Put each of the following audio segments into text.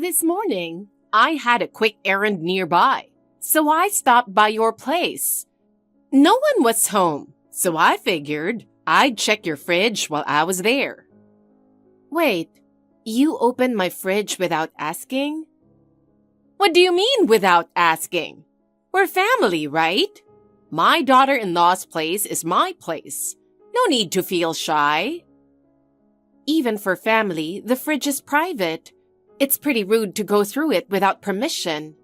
This morning, I had a quick errand nearby, so I stopped by your place. No one was home, so I figured I'd check your fridge while I was there. Wait, you opened my fridge without asking? What do you mean without asking? We're family, right? My daughter-in-law's place is my place. No need to feel shy. Even for family, the fridge is private. It's pretty rude to go through it without permission.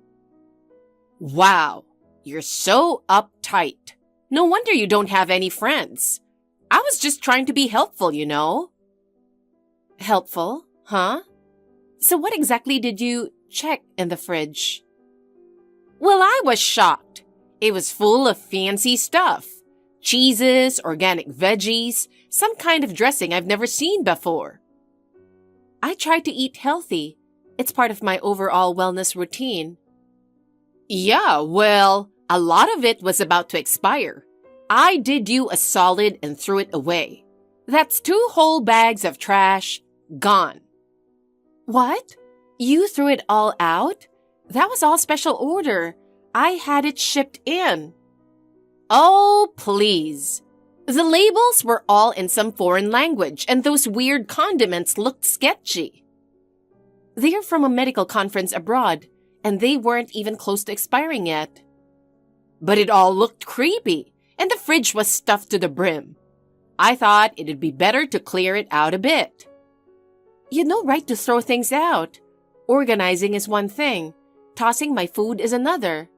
Wow, you're so uptight. No wonder you don't have any friends. I was just trying to be helpful, you know. Helpful, huh? So what exactly did you check in the fridge? Well, I was shocked. It was full of fancy stuff. Cheeses, organic veggies, some kind of dressing I've never seen before. I try to eat healthy. It's part of my overall wellness routine. Yeah, well, a lot of it was about to expire. I did you a solid and threw it away. That's 2 whole bags of trash gone. What? You threw it all out? That was all special order. I had it shipped in. Oh, please. The labels were all in some foreign language, and those weird condiments looked sketchy. They're from a medical conference abroad, and they weren't even close to expiring yet. But it all looked creepy, and the fridge was stuffed to the brim. I thought it'd be better to clear it out a bit. You had no right to throw things out. Organizing is one thing. Tossing my food is another.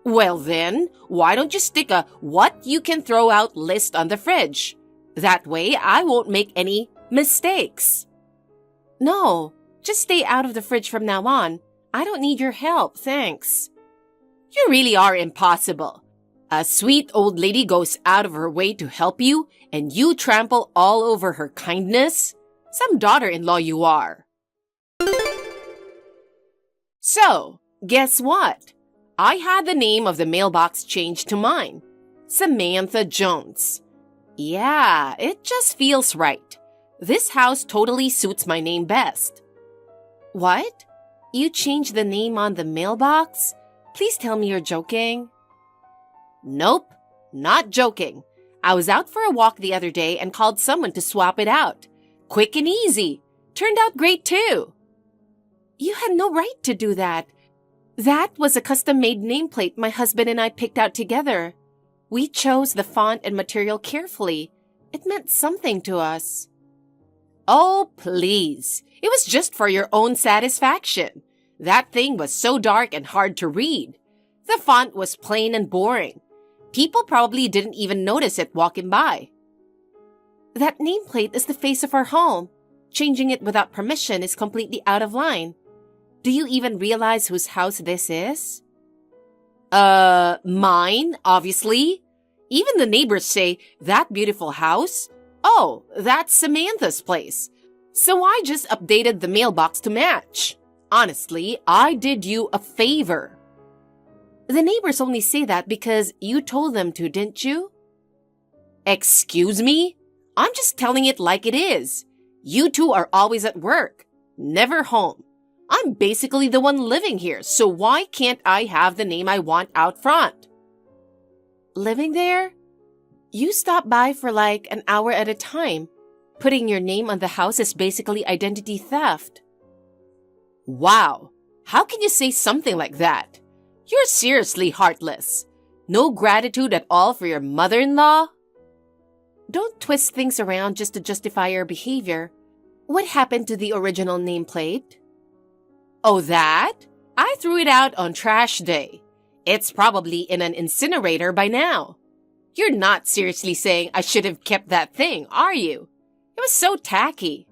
Well then, why don't you stick a what you can throw out list on the fridge? That way I won't make any mistakes. No, just stay out of the fridge from now on. I don't need your help, thanks. You really are impossible. A sweet old lady goes out of her way to help you, and you trample all over her kindness? Some daughter-in-law you are. So, guess what? I had the name of the mailbox changed to mine. Samantha Jones. Yeah, it just feels right. This house totally suits my name best. What? You changed the name on the mailbox? Please tell me you're joking. Nope, not joking. I was out for a walk the other day and called someone to swap it out. Quick and easy. Turned out great too. You had no right to do that. That was a custom-made nameplate my husband and I picked out together. We chose the font and material carefully. It meant something to us. Oh, please. It was just for your own satisfaction. That thing was so dark and hard to read. The font was plain and boring. People probably didn't even notice it walking by. That nameplate is the face of our home. Changing it without permission is completely out of line. Do you even realize whose house this is? Mine, obviously. Even the neighbors say, that beautiful house? Oh, that's Samantha's place. So I just updated the mailbox to match. Honestly, I did you a favor. The neighbors only say that because you told them to, didn't you? Excuse me? I'm just telling it like it is. You two are always at work, never home. I'm basically the one living here, so why can't I have the name I want out front? Living there? You stop by for like an hour at a time. Putting your name on the house is basically identity theft. Wow, how can you say something like that? You're seriously heartless. No gratitude at all for your mother-in-law? Don't twist things around just to justify your behavior. What happened to the original nameplate? Oh, that? I threw it out on trash day. It's probably in an incinerator by now. You're not seriously saying I should have kept that thing, are you? It was so tacky.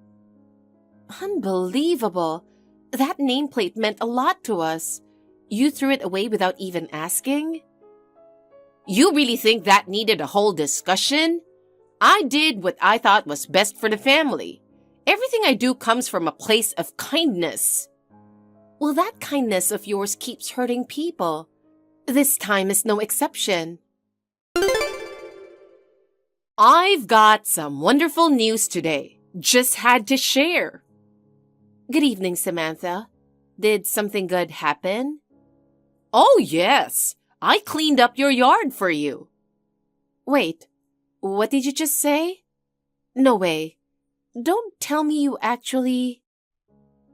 Unbelievable. That nameplate meant a lot to us. You threw it away without even asking? You really think that needed a whole discussion? I did what I thought was best for the family. Everything I do comes from a place of kindness. Well, that kindness of yours keeps hurting people. This time is no exception. I've got some wonderful news today. Just had to share. Good evening, Samantha. Did something good happen? Oh, yes. I cleaned up your yard for you. Wait, what did you just say? No way. Don't tell me you actually...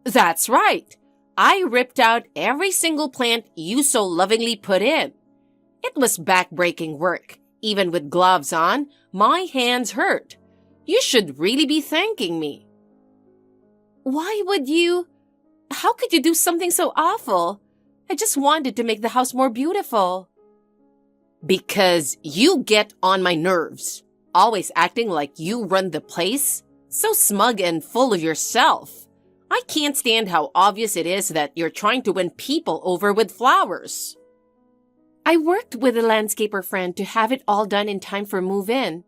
That's right. I ripped out every single plant you so lovingly put in. It was back-breaking work. Even with gloves on, my hands hurt. You should really be thanking me. Why would you? How could you do something so awful? I just wanted to make the house more beautiful. Because you get on my nerves. Always acting like you run the place. So smug and full of yourself. I can't stand how obvious it is that you're trying to win people over with flowers. I worked with a landscaper friend to have it all done in time for move-in.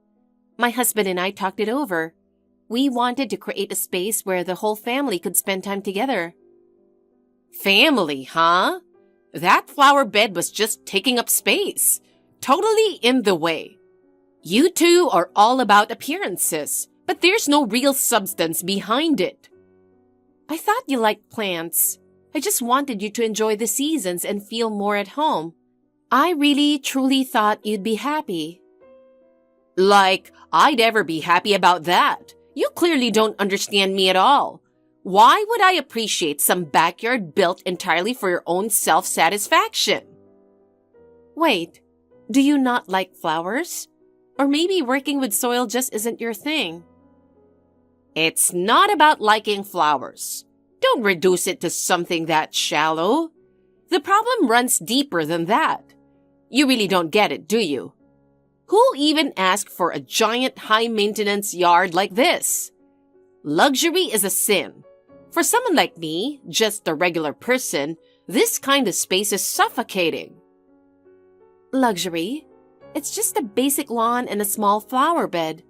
My husband and I talked it over. We wanted to create a space where the whole family could spend time together. Family, huh? That flower bed was just taking up space. Totally in the way. You two are all about appearances, but there's no real substance behind it. I thought you liked plants. I just wanted you to enjoy the seasons and feel more at home. I really, truly thought you'd be happy. Like, I'd ever be happy about that. You clearly don't understand me at all. Why would I appreciate some backyard built entirely for your own self-satisfaction? Wait, do you not like flowers? Or maybe working with soil just isn't your thing? It's not about liking flowers. Don't reduce it to something that shallow. The problem runs deeper than that. You really don't get it, do you? Who even asked for a giant high-maintenance yard like this? Luxury is a sin. For someone like me, just a regular person, this kind of space is suffocating. Luxury? It's just a basic lawn and a small flower bed.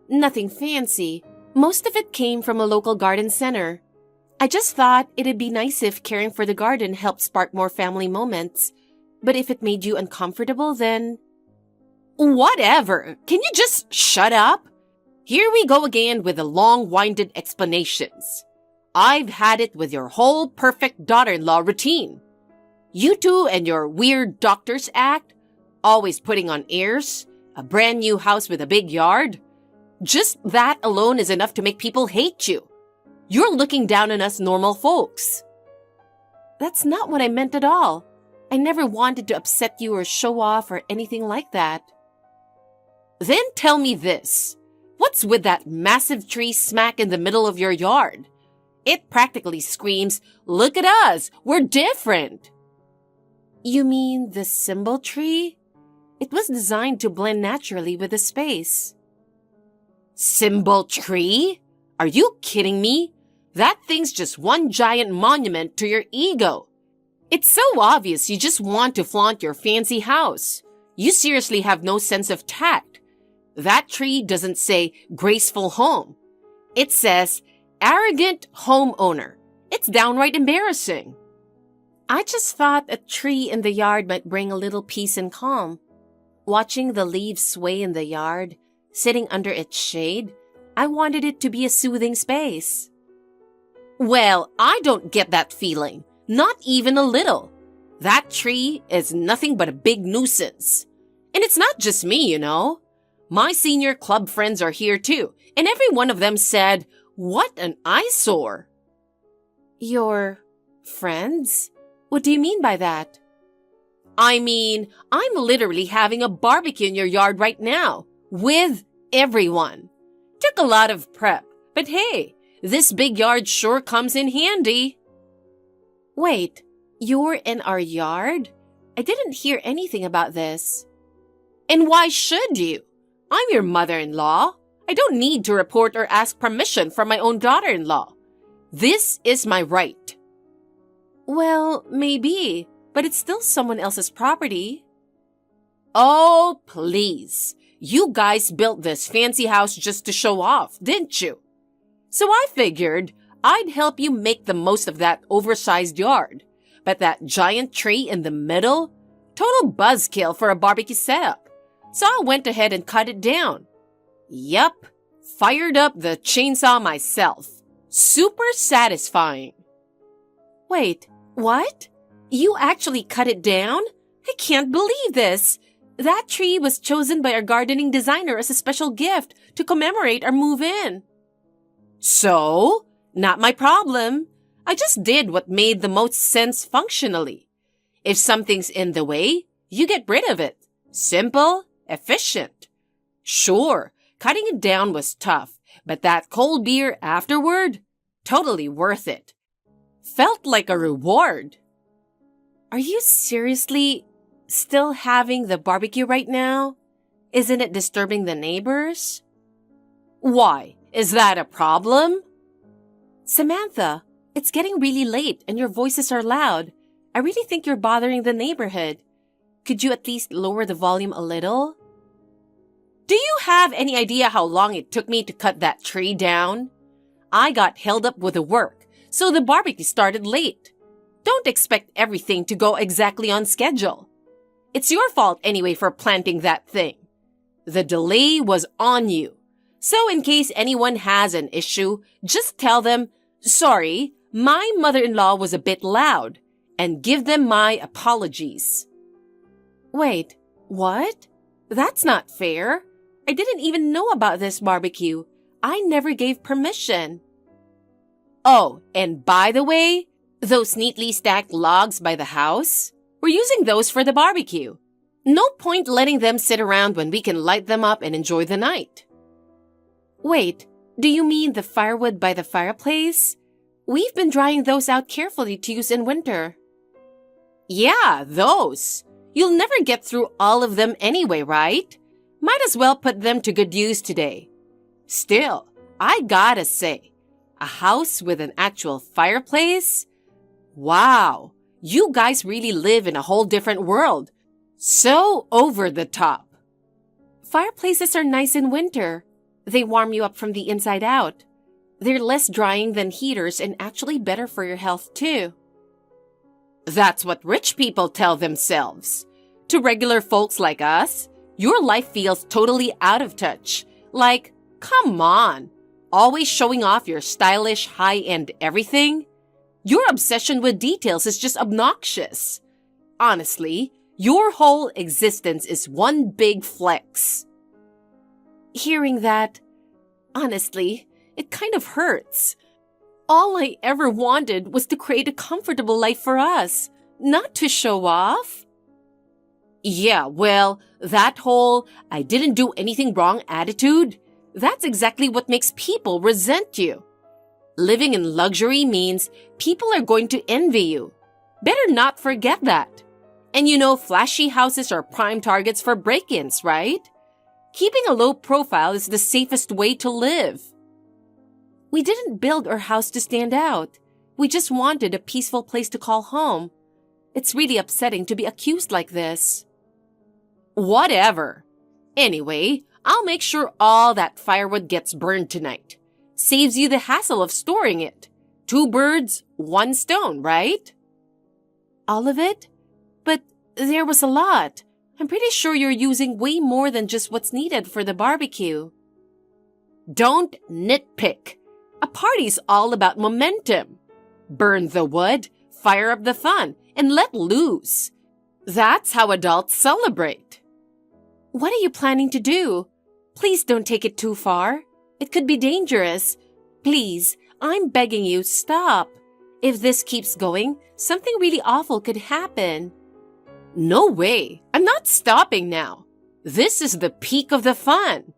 Nothing fancy. Most of it came from a local garden center. I just thought it'd be nice if caring for the garden helped spark more family moments. But if it made you uncomfortable, then... Whatever. Can you just shut up? Here we go again with the long-winded explanations. I've had it with your whole perfect daughter-in-law routine. You two and your weird doctor's act, always putting on airs, a brand new house with a big yard. Just that alone is enough to make people hate you. You're looking down on us normal folks. That's not what I meant at all. I never wanted to upset you or show off or anything like that. Then tell me this. What's with that massive tree smack in the middle of your yard? It practically screams, "Look at us, we're different." You mean the symbol tree? It was designed to blend naturally with the space. Symbol tree? Are you kidding me? That thing's just one giant monument to your ego. It's so obvious you just want to flaunt your fancy house. You seriously have no sense of tact. That tree doesn't say graceful home. It says arrogant homeowner. It's downright embarrassing. I just thought a tree in the yard might bring a little peace and calm. Watching the leaves sway in the yard, sitting under its shade, I wanted it to be a soothing space. Well, I don't get that feeling. Not even a little. That tree is nothing but a big nuisance. And it's not just me, you know. My senior club friends are here too, and every one of them said, "What an eyesore." Your friends? What do you mean by that? I mean, I'm literally having a barbecue in your yard right now, with everyone. Took a lot of prep, but hey, this big yard sure comes in handy. Wait, you're in our yard? I didn't hear anything about this. And why should you? I'm your mother-in-law. I don't need to report or ask permission from my own daughter-in-law. This is my right. Well, maybe, but it's still someone else's property. Oh, please. You guys built this fancy house just to show off, didn't you? So I figured I'd help you make the most of that oversized yard. But that giant tree in the middle? Total buzzkill for a barbecue setup. So I went ahead and cut it down. Yup, fired up the chainsaw myself. Super satisfying. Wait, What? You actually cut it down? I can't believe this. That tree was chosen by our gardening designer as a special gift to commemorate our move-in. So? Not my problem. I just did what made the most sense functionally. If something's in the way, you get rid of it. Simple, efficient. Sure, cutting it down was tough, but that cold beer afterward? Totally worth it. Felt like a reward. Are you seriously still having the barbecue right now? Isn't it disturbing the neighbors? Why? Is that a problem? Samantha, it's getting really late and your voices are loud. I really think you're bothering the neighborhood. Could you at least lower the volume a little? Do you have any idea how long it took me to cut that tree down? I got held up with the work, so the barbecue started late. Don't expect everything to go exactly on schedule. It's your fault anyway for planting that thing. The delay was on you. So in case anyone has an issue, just tell them, sorry, my mother-in-law was a bit loud, and give them my apologies. Wait, what? That's not fair. I didn't even know about this barbecue. I never gave permission. Oh, and by the way, those neatly stacked logs by the house, we're using those for the barbecue. No point letting them sit around when we can light them up and enjoy the night. Wait, do you mean the firewood by the fireplace? We've been drying those out carefully to use in winter. Yeah, those. You'll never get through all of them anyway, right? Might as well put them to good use today. Still, I gotta say, a house with an actual fireplace? Wow, you guys really live in a whole different world. So over the top. Fireplaces are nice in winter. They warm you up from the inside out. They're less drying than heaters and actually better for your health too. That's what rich people tell themselves. To regular folks like us, your life feels totally out of touch. Like, come on, always showing off your stylish, high-end everything? Your obsession with details is just obnoxious. Honestly, your whole existence is one big flex. Hearing that, honestly, it kind of hurts. All I ever wanted was to create a comfortable life for us, not to show off. Yeah, well, that whole I didn't do anything wrong attitude, that's exactly what makes people resent you. Living in luxury means people are going to envy you. Better not forget that. And you know, flashy houses are prime targets for break-ins, right? Keeping a low profile is the safest way to live. We didn't build our house to stand out. We just wanted a peaceful place to call home. It's really upsetting to be accused like this. Whatever. Anyway, I'll make sure all that firewood gets burned tonight. Saves you the hassle of storing it. 2 birds, 1 stone, right? All of it? But there was a lot. I'm pretty sure you're using way more than just what's needed for the barbecue. Don't nitpick. A party's all about momentum. Burn the wood, fire up the fun, and let loose. That's how adults celebrate. What are you planning to do? Please don't take it too far. It could be dangerous. Please, I'm begging you, stop. If this keeps going, something really awful could happen. No way. I'm not stopping now. This is the peak of the fun.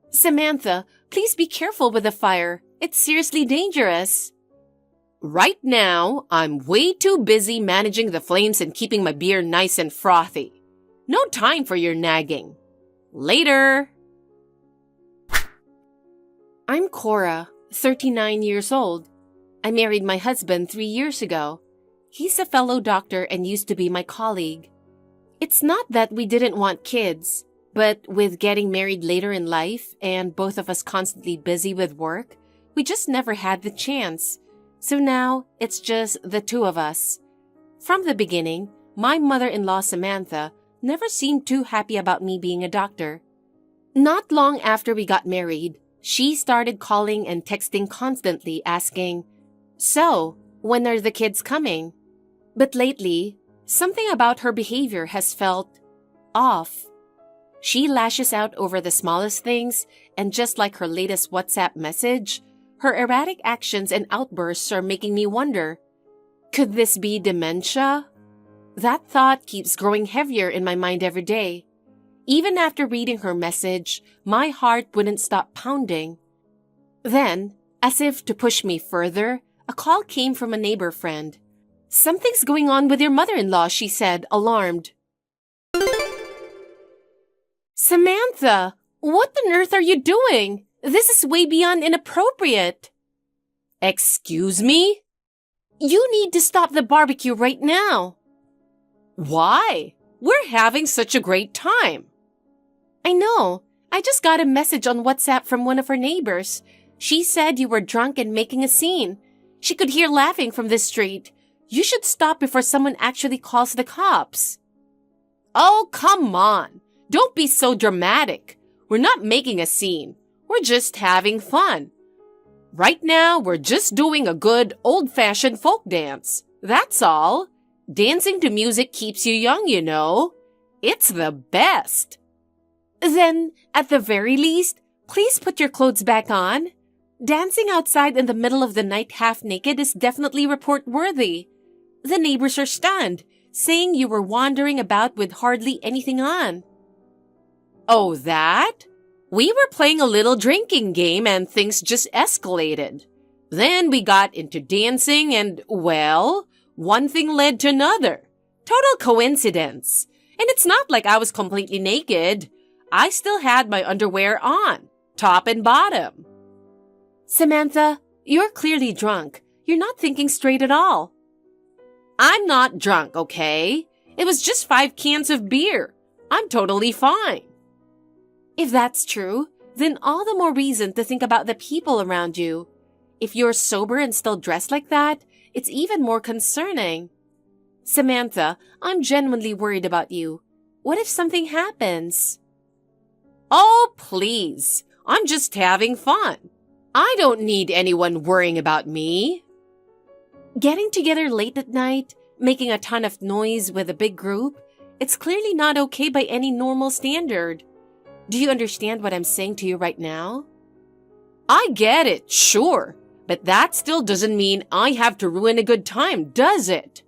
Samantha, please be careful with the fire. It's seriously dangerous. Right now, I'm way too busy managing the flames and keeping my beer nice and frothy. No time for your nagging. Later. I'm Cora, 39 years old. I married my husband 3 years ago. He's a fellow doctor and used to be my colleague. It's not that we didn't want kids, but with getting married later in life and both of us constantly busy with work, we just never had the chance. So now it's just the 2 of us. From the beginning, my mother-in-law Samantha never seemed too happy about me being a doctor. Not long after we got married, she started calling and texting constantly asking, "So, when are the kids coming? But lately, something about her behavior has felt off. She lashes out over the smallest things, and just like her latest WhatsApp message, her erratic actions and outbursts are making me wonder, could this be dementia? That thought keeps growing heavier in my mind every day. Even after reading her message, my heart wouldn't stop pounding. Then, as if to push me further, a call came from a neighbor friend. "Something's going on with your mother-in-law," she said, alarmed. "Samantha, what on earth are you doing? This is way beyond inappropriate." "Excuse me?" "You need to stop the barbecue right now." "Why? We're having such a great time." "I know. I just got a message on WhatsApp from one of her neighbors. She said you were drunk and making a scene. She could hear laughing from the street. You should stop before someone actually calls the cops." "Oh, come on. Don't be so dramatic. We're not making a scene. We're just having fun. Right now, we're just doing a good old-fashioned folk dance. That's all. Dancing to music keeps you young, you know. It's the best." "Then, at the very least, please put your clothes back on. Dancing outside in the middle of the night half naked is definitely report-worthy. The neighbors are stunned, saying you were wandering about with hardly anything on." "Oh, that? We were playing a little drinking game and things just escalated. Then we got into dancing and, well, one thing led to another. Total coincidence. And it's not like I was completely naked. I still had my underwear on, top and bottom." "Samantha, you're clearly drunk. You're not thinking straight at all." "I'm not drunk, okay? It was just 5 cans of beer. I'm totally fine." "If that's true, then all the more reason to think about the people around you. If you're sober and still dressed like that, it's even more concerning. Samantha, I'm genuinely worried about you. What if something happens?" "Oh, please. I'm just having fun. I don't need anyone worrying about me." Getting together late at night, making a ton of noise with a big group, it's clearly not okay by any normal standard. Do you understand what I'm saying to you right now? "I get it, sure. But that still doesn't mean I have to ruin a good time, does it?"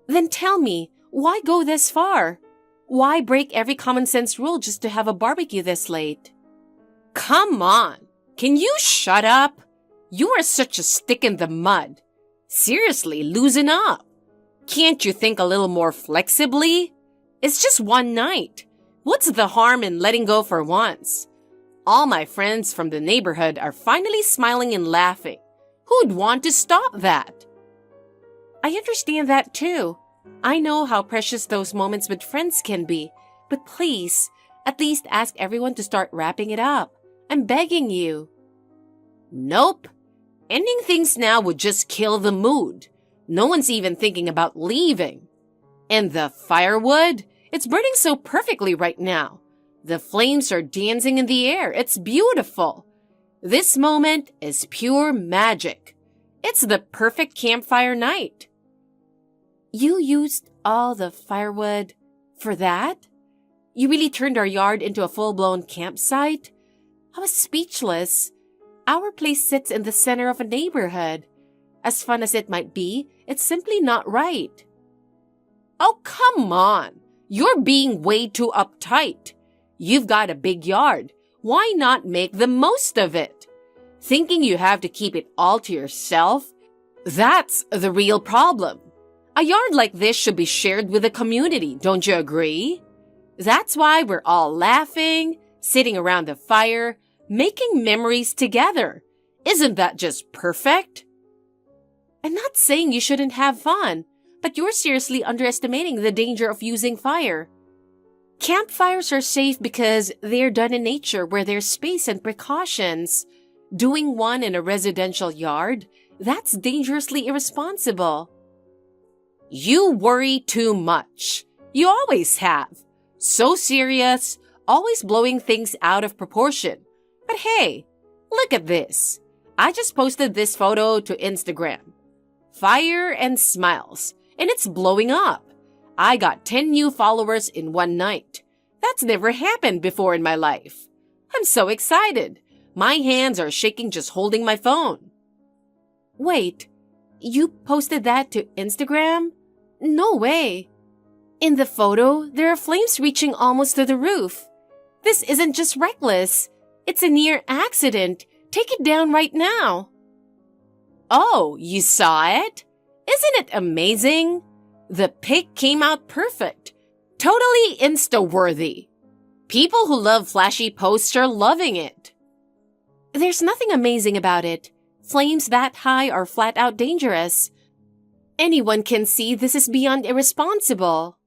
"Then tell me, why go this far? Why break every common sense rule just to have a barbecue this late?" "Come on. Can you shut up? You are such a stick in the mud. Seriously, loosen up. Can't you think a little more flexibly? It's just one night. What's the harm in letting go for once? All my friends from the neighborhood are finally smiling and laughing. Who'd want to stop that?" "I understand that too. I know how precious those moments with friends can be. But please, at least ask everyone to start wrapping it up. I'm begging you." "Nope. Ending things now would just kill the mood. No one's even thinking about leaving. And the firewood? It's burning so perfectly right now. The flames are dancing in the air. It's beautiful. This moment is pure magic. It's the perfect campfire night." "You used all the firewood for that? You really turned our yard into a full-blown campsite?" I was speechless. Our place sits in the center of a neighborhood. As fun as it might be, it's simply not right. "Oh, come on. You're being way too uptight. You've got a big yard. Why not make the most of it? Thinking you have to keep it all to yourself? That's the real problem. A yard like this should be shared with the community, don't you agree? That's why we're all laughing, sitting around the fire, making memories together. Isn't that just perfect?" "I'm not saying you shouldn't have fun, but you're seriously underestimating the danger of using fire. Campfires are safe because they're done in nature where there's space and precautions. Doing one in a residential yard, that's dangerously irresponsible." "You worry too much. You always have. So serious, always blowing things out of proportion. But hey, look at this. I just posted this photo to Instagram. Fire and smiles. and it's blowing up. I got 10 new followers in one night. That's never happened before in my life. I'm so excited. My hands are shaking just holding my phone. Wait, you posted that to Instagram? No way. In the photo, there are flames reaching almost to the roof. This isn't just reckless. It's a near accident. Take it down right now. Oh, you saw it? Isn't it amazing? The pic came out perfect. Totally Insta-worthy. People who love flashy posts are loving it. There's nothing amazing about it. Flames that high are flat out dangerous. Anyone can see this is beyond irresponsible.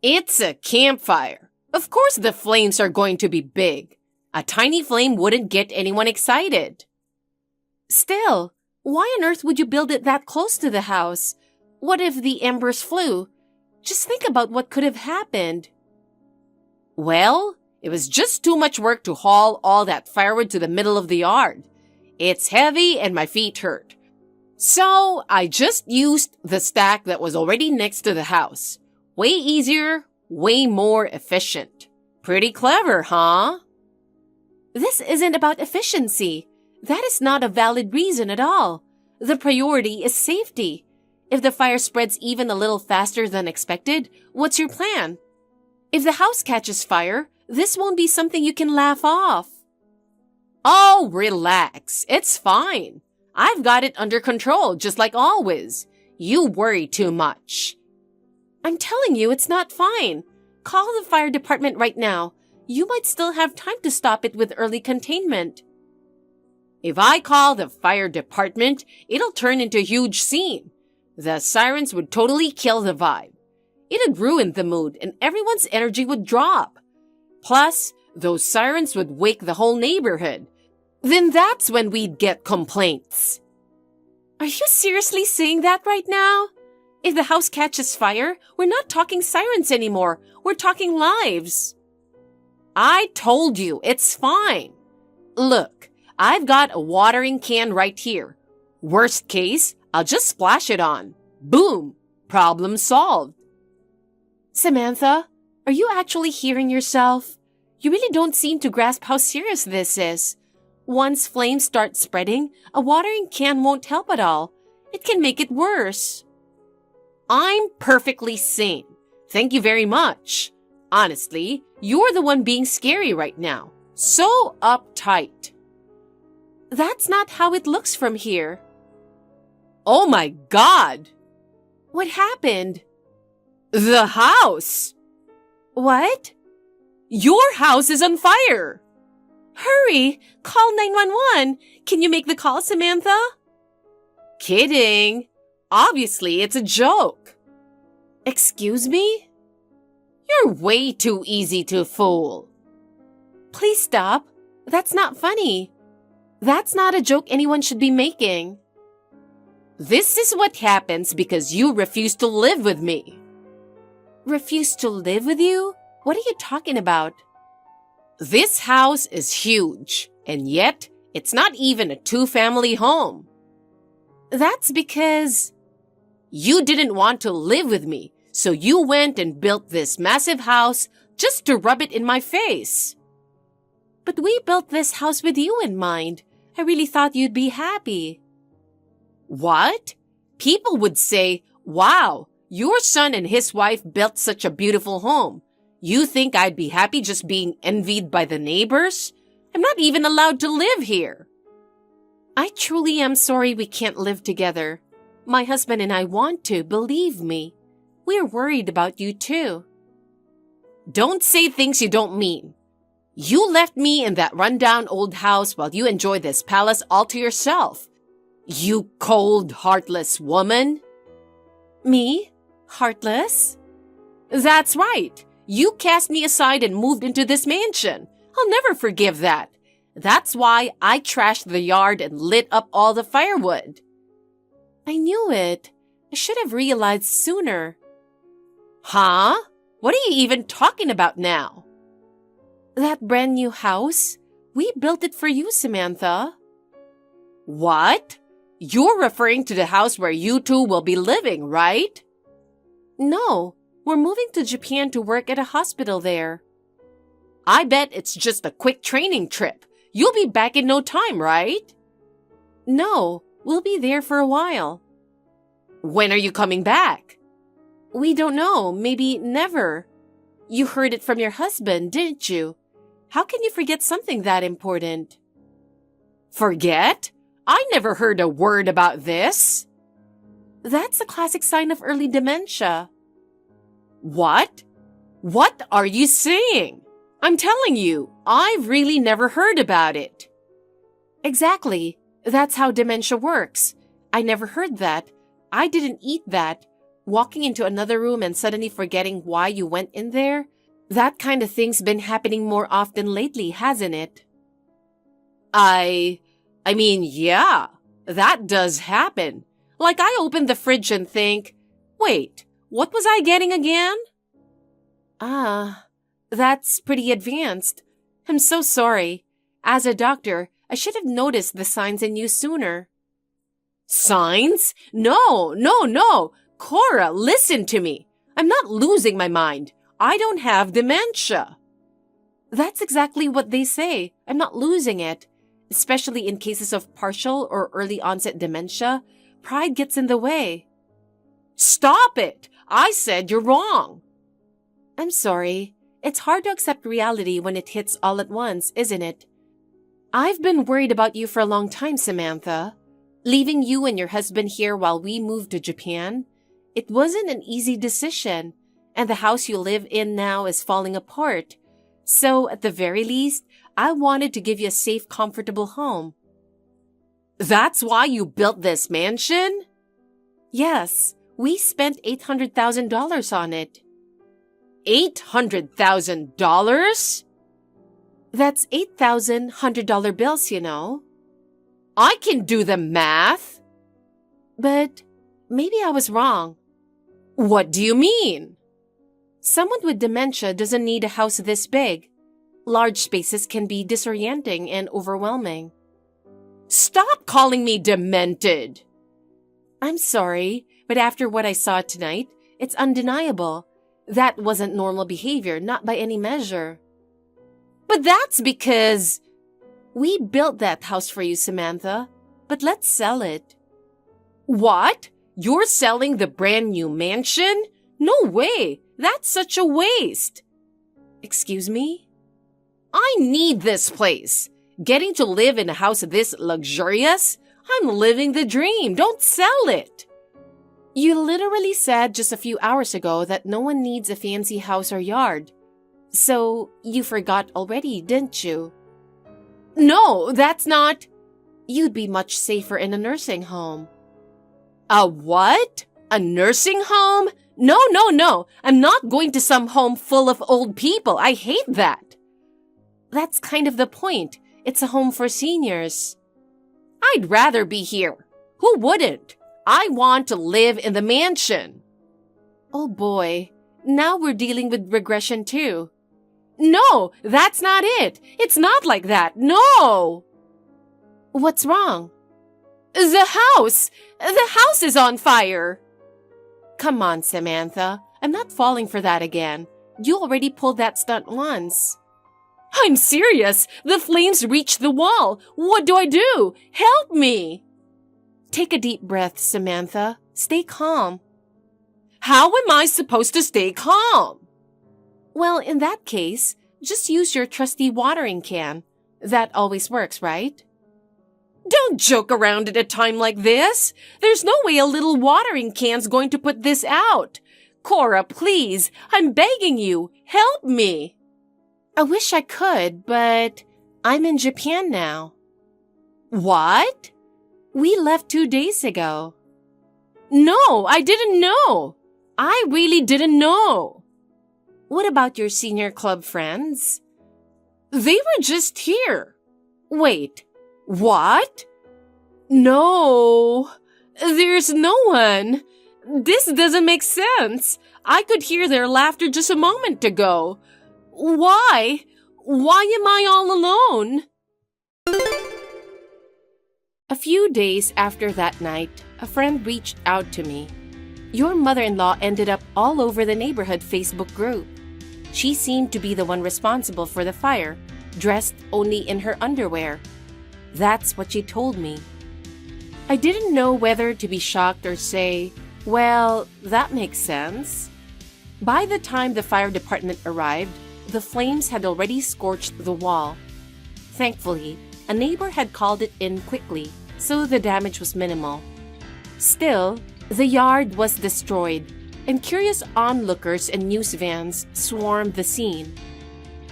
It's a campfire. Of course the flames are going to be big. A tiny flame wouldn't get anyone excited. Still, why on earth would you build it that close to the house? What if the embers flew? Just think about what could have happened. Well, it was just too much work to haul all that firewood to the middle of the yard. It's heavy and my feet hurt. So I just used the stack that was already next to the house. Way easier, way more efficient. Pretty clever, huh? This isn't about efficiency. That is not a valid reason at all. The priority is safety. If the fire spreads even a little faster than expected, what's your plan? If the house catches fire, this won't be something you can laugh off. Oh, relax. It's fine. I've got it under control, just like always. You worry too much. I'm telling you, it's not fine. Call the fire department right now. You might still have time to stop it with early containment. If I call the fire department, it'll turn into a huge scene. The sirens would totally kill the vibe. It'd ruin the mood and everyone's energy would drop. Plus, those sirens would wake the whole neighborhood. Then that's when we'd get complaints. Are you seriously saying that right now? If the house catches fire, we're not talking sirens anymore. We're talking lives. I told you, it's fine. Look, I've got a watering can right here. Worst case, I'll just splash it on. Boom! Problem solved. Samantha, are you actually hearing yourself? You really don't seem to grasp how serious this is. Once flames start spreading, a watering can won't help at all. It can make it worse. I'm perfectly sane. Thank you very much. Honestly, you're the one being scary right now. So uptight. That's not how it looks from here. Oh my God! What happened? The house! What? Your house is on fire! Hurry! Call 911! Can you make the call, Samantha? Kidding! Obviously, it's a joke. Excuse me? You're way too easy to fool. Please stop. That's not funny. That's not a joke anyone should be making. This is what happens because you refuse to live with me. Refuse to live with you? What are you talking about? This house is huge, and yet it's not even a two-family home. That's because you didn't want to live with me, so you went and built this massive house just to rub it in my face. But we built this house with you in mind. I really thought you'd be happy. What? People would say, wow, your son and his wife built such a beautiful home. You think I'd be happy just being envied by the neighbors? I'm not even allowed to live here. I truly am sorry we can't live together. My husband and I want to, believe me. We're worried about you too. Don't say things you don't mean. You left me in that rundown old house while you enjoy this palace all to yourself. You cold, heartless woman. Me? Heartless? That's right. You cast me aside and moved into this mansion. I'll never forgive that. That's why I trashed the yard and lit up all the firewood. I knew it. I should have realized sooner. Huh? What are you even talking about now? That brand new house? We built it for you, Samantha. What? You're referring to the house where you two will be living, right? No, we're moving to Japan to work at a hospital there. I bet it's just a quick training trip. You'll be back in no time, right? No, we'll be there for a while. When are you coming back? We don't know, maybe never. You heard it from your husband, didn't you? How can you forget something that important? Forget? I never heard a word about this. That's a classic sign of early dementia. What? What are you saying? I'm telling you, I've really never heard about it. Exactly. That's how dementia works. I never heard that. I didn't eat that. Walking into another room and suddenly forgetting why you went in there? That kind of thing's been happening more often lately, hasn't it? I mean, yeah, that does happen. Like I open the fridge and think, wait, what was I getting again? That's pretty advanced. I'm so sorry. As a doctor, I should have noticed the signs in you sooner. Signs? No. Cora, listen to me. I'm not losing my mind. I don't have dementia. That's exactly what they say. I'm not losing it. Especially in cases of partial or early onset dementia, pride gets in the way. Stop it! I said you're wrong. I'm sorry. It's hard to accept reality when it hits all at once, isn't it? I've been worried about you for a long time, Samantha. Leaving you and your husband here while we moved to Japan, it wasn't an easy decision, and the house you live in now is falling apart. So, at the very least, I wanted to give you a safe, comfortable home. That's why you built this mansion? Yes, we spent $800,000 on it. $800,000? That's $8,100 bills, you know. I can do the math. But maybe I was wrong. What do you mean? Someone with dementia doesn't need a house this big. Large spaces can be disorienting and overwhelming. Stop calling me demented. I'm sorry, but after what I saw tonight, it's undeniable. That wasn't normal behavior, not by any measure. But that's because we built that house for you, Samantha, but let's sell it. What? You're selling the brand new mansion? No way! That's such a waste! Excuse me? I need this place. Getting to live in a house this luxurious? I'm living the dream. Don't sell it. You literally said just a few hours ago that no one needs a fancy house or yard. So you forgot already, didn't you? No, that's not... You'd be much safer in a nursing home. A what? A nursing home? No. I'm not going to some home full of old people. I hate that. That's kind of the point. It's a home for seniors. I'd rather be here. Who wouldn't? I want to live in the mansion. Oh boy, now we're dealing with regression too. No, that's not it. It's not like that. No. What's wrong? The house! The house is on fire! Come on, Samantha. I'm not falling for that again. You already pulled that stunt once. I'm serious. The flames reached the wall. What do I do? Help me! Take a deep breath, Samantha. Stay calm. How am I supposed to stay calm? Well, in that case, just use your trusty watering can. That always works, right? Don't joke around at a time like this. There's no way a little watering can's going to put this out. Cora, please, I'm begging you, help me. I wish I could, but I'm in Japan now. What? We left 2 days ago. No, I didn't know. I really didn't know. What about your senior club friends? They were just here. Wait. What? No, there's no one. This doesn't make sense. I could hear their laughter just a moment ago. Why? Why am I all alone? A few days after that night, a friend reached out to me. Your mother-in-law ended up all over the neighborhood Facebook group. She seemed to be the one responsible for the fire, dressed only in her underwear. That's what she told me. I didn't know whether to be shocked or say, well, that makes sense. By the time the fire department arrived, the flames had already scorched the wall. Thankfully, a neighbor had called it in quickly, so the damage was minimal. Still, the yard was destroyed, and curious onlookers and news vans swarmed the scene.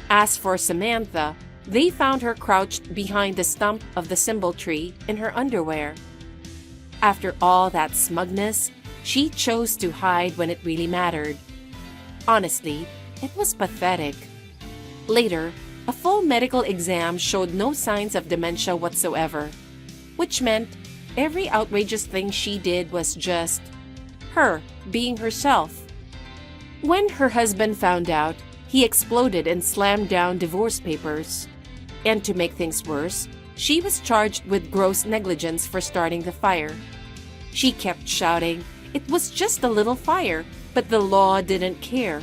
As for Samantha, they found her crouched behind the stump of the cymbal tree in her underwear. After all that smugness, she chose to hide when it really mattered. Honestly, it was pathetic. Later, a full medical exam showed no signs of dementia whatsoever, which meant every outrageous thing she did was just her being herself. When her husband found out, he exploded and slammed down divorce papers. And to make things worse, she was charged with gross negligence for starting the fire. She kept shouting, it was just a little fire, but the law didn't care.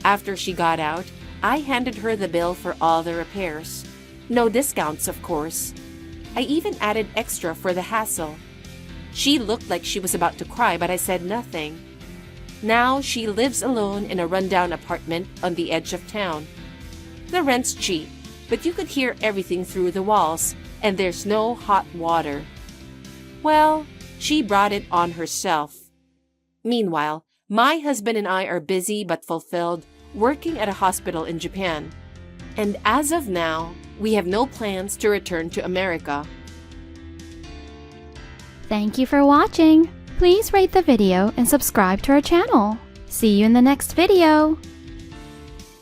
After she got out, I handed her the bill for all the repairs. No discounts, of course. I even added extra for the hassle. She looked like she was about to cry, but I said nothing. Now she lives alone in a rundown apartment on the edge of town. The rent's cheap, but you could hear everything through the walls, and there's no hot water. Well, she brought it on herself. Meanwhile, my husband and I are busy but fulfilled, working at a hospital in Japan. And as of now, we have no plans to return to America. Thank you for watching. Please rate the video and subscribe to our channel. See you in the next video.